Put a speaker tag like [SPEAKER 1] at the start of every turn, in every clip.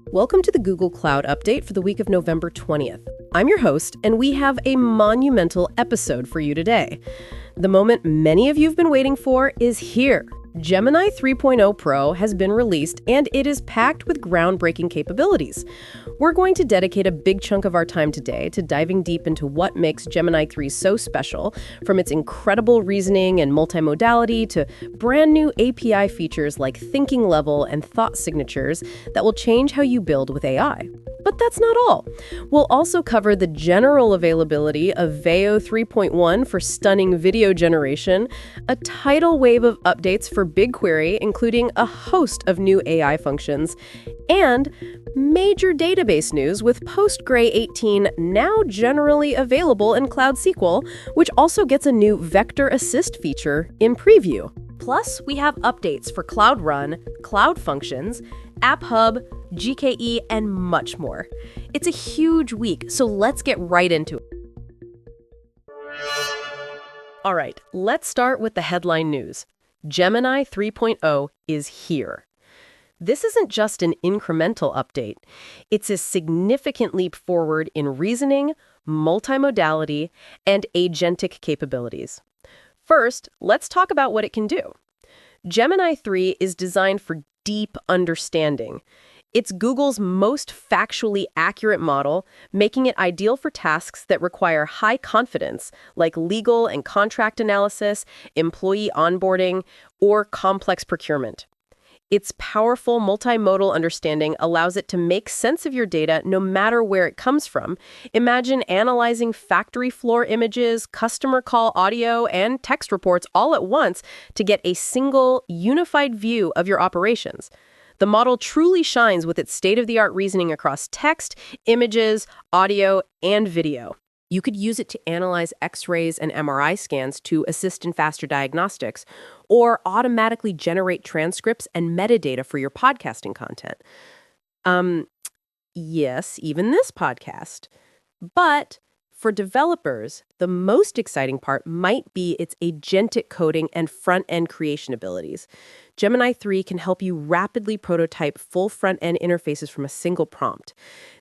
[SPEAKER 1] Welcome to the Google Cloud Update for the week of November 20th. I'm your host, and we have a monumental episode for you today. The moment many of you have been waiting for is here. Gemini 3.0 Pro has been released, and it is packed with groundbreaking capabilities. We're going to dedicate a big chunk of our time today to diving deep into what makes Gemini 3 so special, from its incredible reasoning and multimodality to brand new API features like thinking level and thought signatures that will change how you build with AI. But that's not all. We'll also cover the general availability of Veo 3.1 for stunning video generation, a tidal wave of updates for BigQuery, including a host of new AI functions, and major database news with Postgres 18 now generally available in Cloud SQL, which also gets a new Vector Assist feature in preview. Plus, we have updates for Cloud Run, Cloud Functions, App Hub, GKE, and much more. It's a huge week, so let's get right into it. All right, let's start with the headline news. Gemini 3.0 is here. This isn't just an incremental update. It's a significant leap forward in reasoning, multimodality, and agentic capabilities. First, let's talk about what it can do. Gemini 3 is designed for deep understanding. It's Google's most factually accurate model, making it ideal for tasks that require high confidence, like legal and contract analysis, employee onboarding, or complex procurement. Its powerful multimodal understanding allows it to make sense of your data no matter where it comes from. Imagine analyzing factory floor images, customer call audio, and text reports all at once to get a single, unified view of your operations. The model truly shines with its state-of-the-art reasoning across text, images, audio, and video. You could use it to analyze X-rays and MRI scans to assist in faster diagnostics, or automatically generate transcripts and metadata for your podcasting content. Yes, even this podcast. But for developers, the most exciting part might be its agentic coding and front-end creation abilities. Gemini 3 can help you rapidly prototype full front-end interfaces from a single prompt.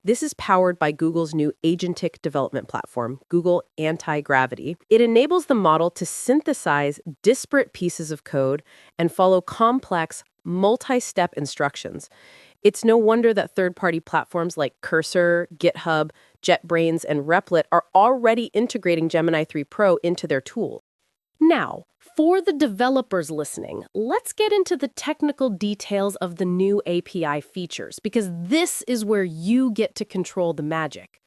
[SPEAKER 1] This is powered by Google's new agentic development platform, Google Anti-Gravity. It enables the model to synthesize disparate pieces of code and follow complex, multi-step instructions. It's no wonder that third-party platforms like Cursor, GitHub, JetBrains, and Replit are already integrating Gemini 3 Pro into their tool. Now, for the developers listening, let's get into the technical details of the new API features, because this is where you get to control the magic.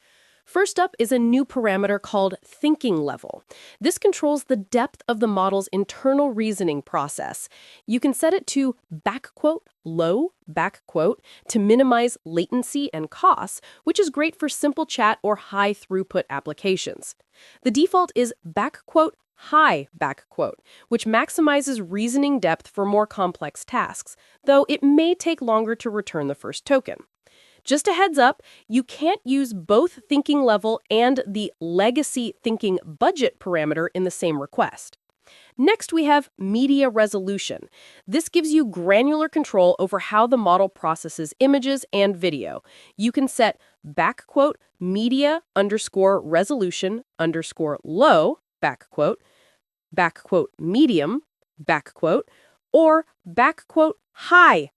[SPEAKER 1] First up is a new parameter called thinking level. This controls the depth of the model's internal reasoning process. You can set it to low to minimize latency and costs, which is great for simple chat or high throughput applications. The default is high, which maximizes reasoning depth for more complex tasks, though it may take longer to return the first token. Just a heads up, you can't use both thinking level and the legacy thinking budget parameter in the same request. Next, we have media resolution. This gives you granular control over how the model processes images and video. You can set media _resolution _low, medium, or high,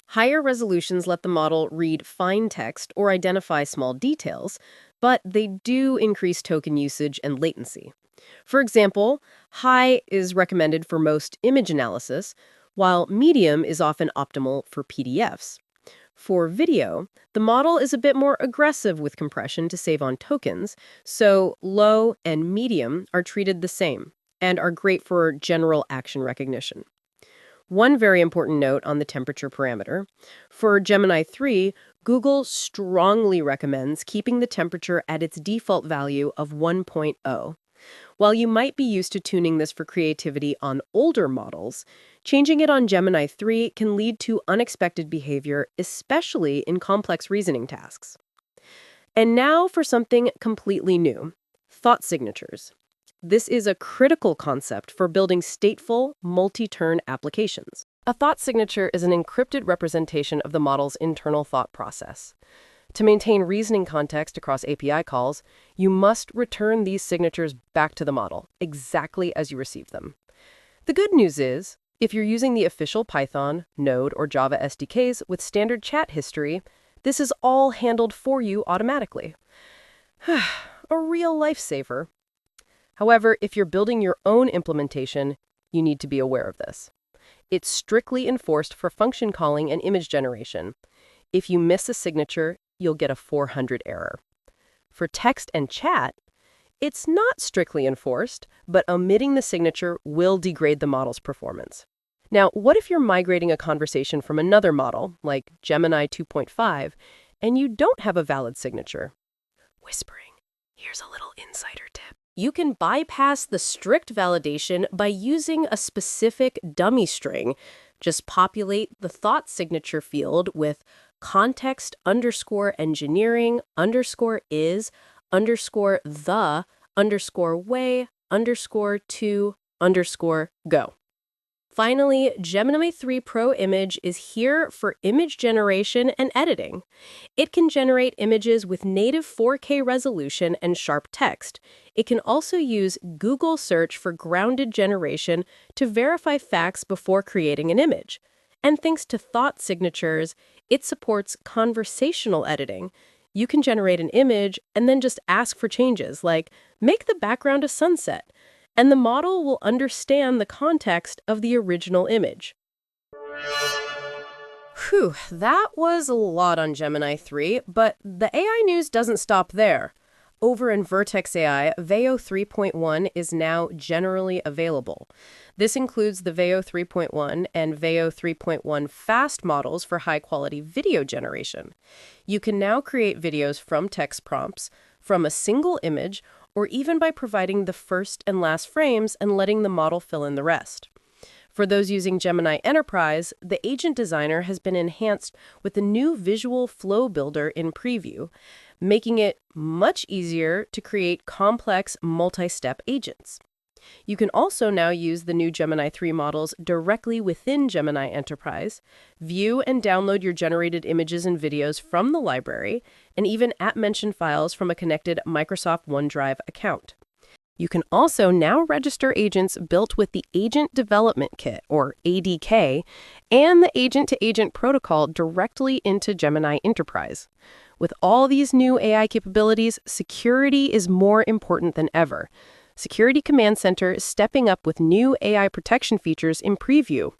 [SPEAKER 1] Higher resolutions let the model read fine text or identify small details, but they do increase token usage and latency. For example, high is recommended for most image analysis, while medium is often optimal for PDFs. For video, the model is a bit more aggressive with compression to save on tokens, so low and medium are treated the same and are great for general action recognition. One very important note on the temperature parameter. For Gemini 3, Google strongly recommends keeping the temperature at its default value of 1.0. While you might be used to tuning this for creativity on older models, changing it on Gemini 3 can lead to unexpected behavior, especially in complex reasoning tasks. And now for something completely new, thought signatures. This is a critical concept for building stateful, multi-turn applications. A thought signature is an encrypted representation of the model's internal thought process. To maintain reasoning context across API calls, you must return these signatures back to the model, exactly as you received them. The good news is, if you're using the official Python, Node, or Java SDKs with standard chat history, this is all handled for you automatically. A real lifesaver. However, if you're building your own implementation, you need to be aware of this. It's strictly enforced for function calling and image generation. If you miss a signature, you'll get a 400 error. For text and chat, it's not strictly enforced, but omitting the signature will degrade the model's performance. Now, what if you're migrating a conversation from another model, like Gemini 2.5, and you don't have a valid signature? Whispering, here's a little insider tip. You can bypass the strict validation by using a specific dummy string. Just populate the thought signature field with context underscore engineering underscore is underscore the underscore way underscore to underscore go. Finally, Gemini 3 Pro Image is here for image generation and editing. It can generate images with native 4K resolution and sharp text. It can also use Google search for grounded generation to verify facts before creating an image. And thanks to thought signatures, it supports conversational editing. You can generate an image and then just ask for changes, like make the background a sunset, and the model will understand the context of the original image. Whew, that was a lot on Gemini 3, but the AI news doesn't stop there. Over in Vertex AI, Veo 3.1 is now generally available. This includes the Veo 3.1 and Veo 3.1 fast models for high-quality video generation. You can now create videos from text prompts, from a single image, or even by providing the first and last frames and letting the model fill in the rest. For those using Gemini Enterprise, the agent designer has been enhanced with the new visual flow builder in preview, making it much easier to create complex multi-step agents. You can also now use the new Gemini 3 models directly within Gemini Enterprise, view and download your generated images and videos from the library, and even app-mentioned files from a connected Microsoft OneDrive account. You can also now register agents built with the Agent Development Kit, or ADK, and the Agent-to-Agent protocol directly into Gemini Enterprise. With all these new AI capabilities, security is more important than ever. Security Command Center is stepping up with new AI protection features in preview.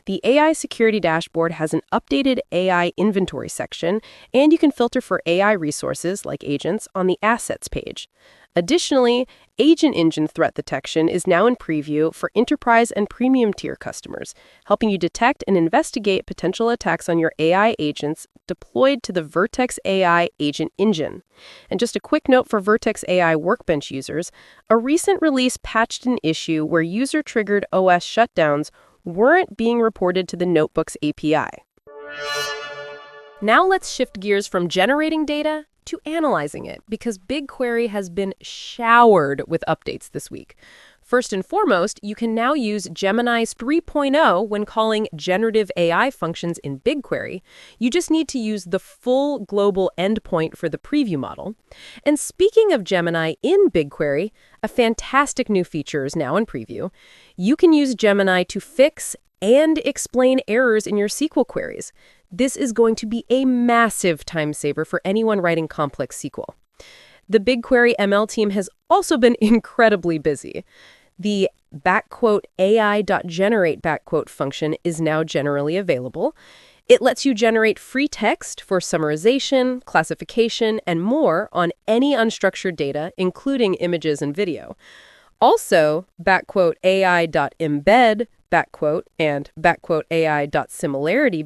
[SPEAKER 1] The AI Security Dashboard has an updated AI inventory section, and you can filter for AI resources, like agents, on the Assets page. Additionally, Agent Engine threat detection is now in preview for enterprise and premium tier customers, helping you detect and investigate potential attacks on your AI agents deployed to the Vertex AI Agent Engine. And just a quick note for Vertex AI Workbench users, a recent release patched an issue where user-triggered OS shutdowns weren't being reported to the Notebooks API. Now let's shift gears from generating data to analyzing it, because BigQuery has been showered with updates this week. First and foremost, you can now use Gemini 3.0 when calling generative AI functions in BigQuery. You just need to use the full global endpoint for the preview model. And speaking of Gemini in BigQuery, a fantastic new feature is now in preview. You can use Gemini to fix and explain errors in your SQL queries. This is going to be a massive time saver for anyone writing complex SQL. The BigQuery ML team has also been incredibly busy. The !AI.generate function is now generally available. It lets you generate free text for summarization, classification, and more on any unstructured data, including images and video. Also, !AI.embed and !AI.similarity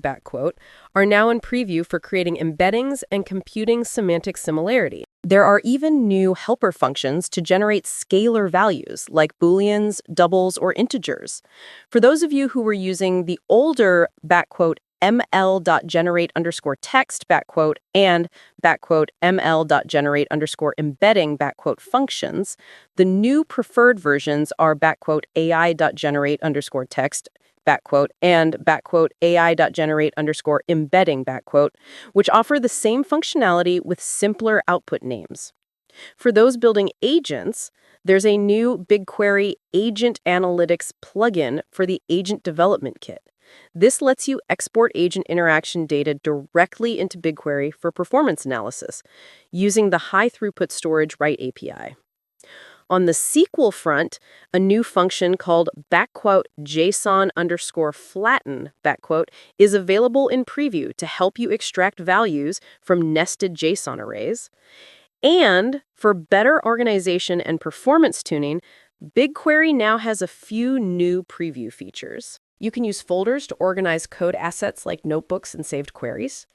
[SPEAKER 1] are now in preview for creating embeddings and computing semantic similarity. There are even new helper functions to generate scalar values like booleans, doubles, or integers. For those of you who were using the older ml.generate underscore text, and ml.generate underscore embedding, functions. The new preferred versions are AI.generate underscore text, and AI.generate underscore embedding, which offer the same functionality with simpler output names. For those building agents, there's a new BigQuery Agent Analytics plugin for the Agent Development Kit. This lets you export agent interaction data directly into BigQuery for performance analysis, using the high-throughput storage write API. On the SQL front, a new function called JSON underscore flatten, is available in preview to help you extract values from nested JSON arrays. And for better organization and performance tuning, BigQuery now has a few new preview features. You can use folders to organize code assets like notebooks and saved queries.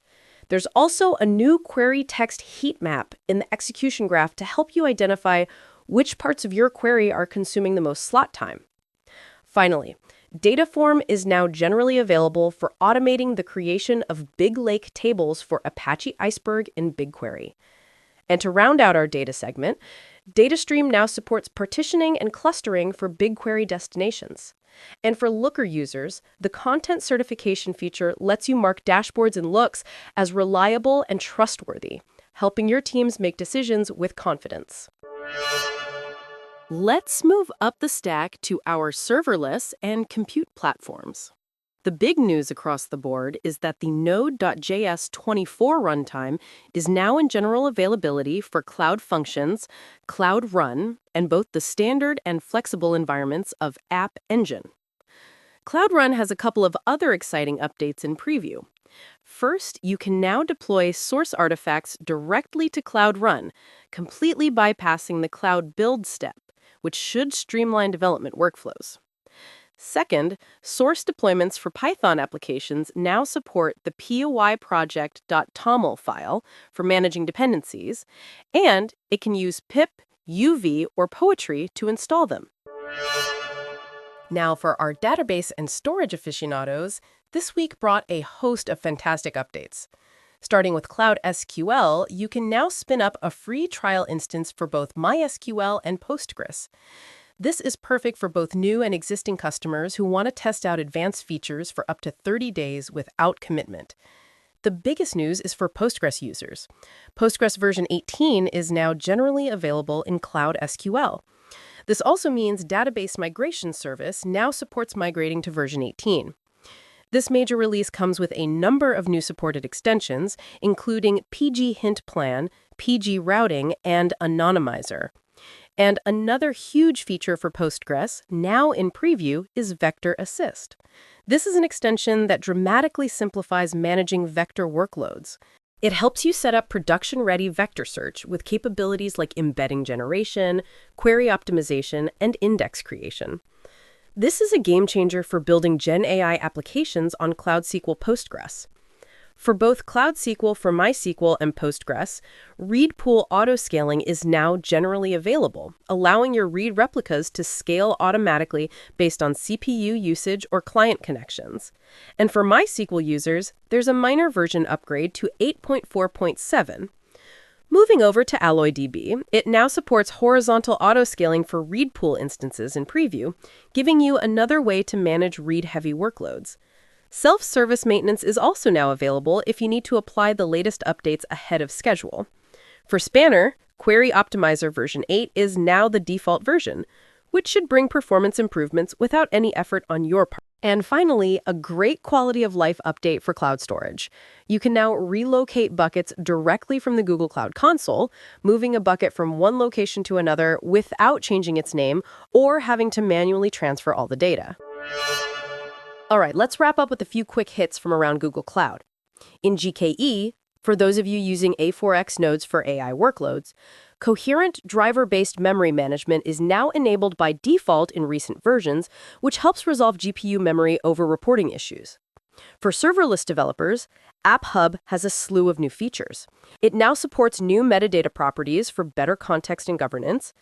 [SPEAKER 1] There's also a new query text heat map in the execution graph to help you identify which parts of your query are consuming the most slot time. Finally, Dataform is now generally available for automating the creation of big lake tables for Apache Iceberg in BigQuery. And to round out our data segment, DataStream now supports partitioning and clustering for BigQuery destinations. And for Looker users, the content certification feature lets you mark dashboards and looks as reliable and trustworthy, helping your teams make decisions with confidence. Let's move up the stack to our serverless and compute platforms. The big news across the board is that the Node.js 24 runtime is now in general availability for Cloud Functions, Cloud Run, and both the standard and flexible environments of App Engine. Cloud Run has a couple of other exciting updates in preview. First, you can now deploy source artifacts directly to Cloud Run, completely bypassing the Cloud Build step, which should streamline development workflows. Second, source deployments for Python applications now support the poyproject.toml file for managing dependencies, and it can use pip, UV, or Poetry to install them. Now, for our database and storage aficionados, this week brought a host of fantastic updates. Starting with Cloud SQL, you can now spin up a free trial instance for both MySQL and Postgres. This is perfect for both new and existing customers who want to test out advanced features for up to 30 days without commitment. The biggest news is for Postgres users. Postgres version 18 is now generally available in Cloud SQL. This also means Database Migration Service now supports migrating to version 18. This major release comes with a number of new supported extensions, including PG Hint Plan, PG Routing, and Anonymizer. And another huge feature for Postgres, now in preview, is Vector Assist. This is an extension that dramatically simplifies managing vector workloads. It helps you set up production-ready vector search with capabilities like embedding generation, query optimization, and index creation. This is a game changer for building Gen AI applications on Cloud SQL Postgres. For both Cloud SQL for MySQL and Postgres, read pool autoscaling is now generally available, allowing your read replicas to scale automatically based on CPU usage or client connections. And for MySQL users, there's a minor version upgrade to 8.4.7. Moving over to AlloyDB, it now supports horizontal autoscaling for read pool instances in preview, giving you another way to manage read-heavy workloads. Self-service maintenance is also now available if you need to apply the latest updates ahead of schedule. For Spanner, Query Optimizer version 8 is now the default version, which should bring performance improvements without any effort on your part. And finally, a great quality of life update for cloud storage. You can now relocate buckets directly from the Google Cloud Console, moving a bucket from one location to another without changing its name or having to manually transfer all the data. All right, let's wrap up with a few quick hits from around Google Cloud. In GKE, for those of you using A4X nodes for AI workloads, coherent driver-based memory management is now enabled by default in recent versions, which helps resolve GPU memory over reporting issues. For serverless developers, App Hub has a slew of new features. It now supports new metadata properties for better context and governance,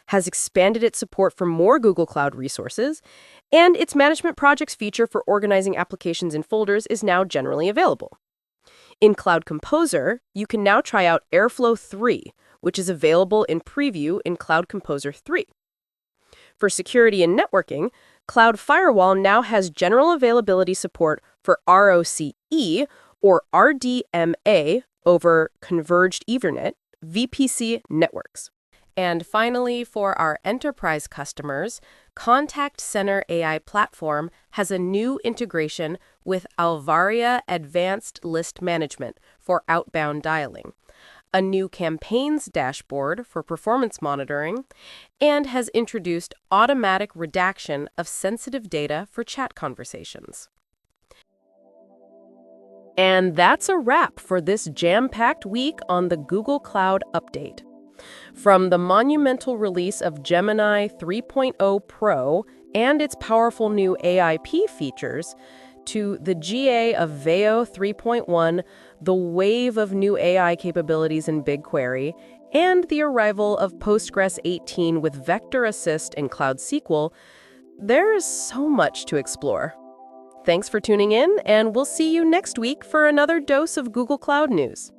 [SPEAKER 1] has expanded its support for more Google Cloud resources, and its Management Projects feature for organizing applications in folders is now generally available. In Cloud Composer, you can now try out Airflow 3, which is available in preview in Cloud Composer 3. For security and networking, Cloud Firewall now has general availability support for ROCE, or RDMA, over Converged Ethernet, VPC networks. And finally, for our enterprise customers, Contact Center AI Platform has a new integration with Alvaria Advanced List Management for outbound dialing, a new campaigns dashboard for performance monitoring, and has introduced automatic redaction of sensitive data for chat conversations. And that's a wrap for this jam-packed week on the Google Cloud Update. From the monumental release of Gemini 3.0 Pro and its powerful new AIP features, to the GA of Veo 3.1, the wave of new AI capabilities in BigQuery, and the arrival of Postgres 18 with Vector Assist and Cloud SQL, there's so much to explore. Thanks for tuning in, and we'll see you next week for another dose of Google Cloud news.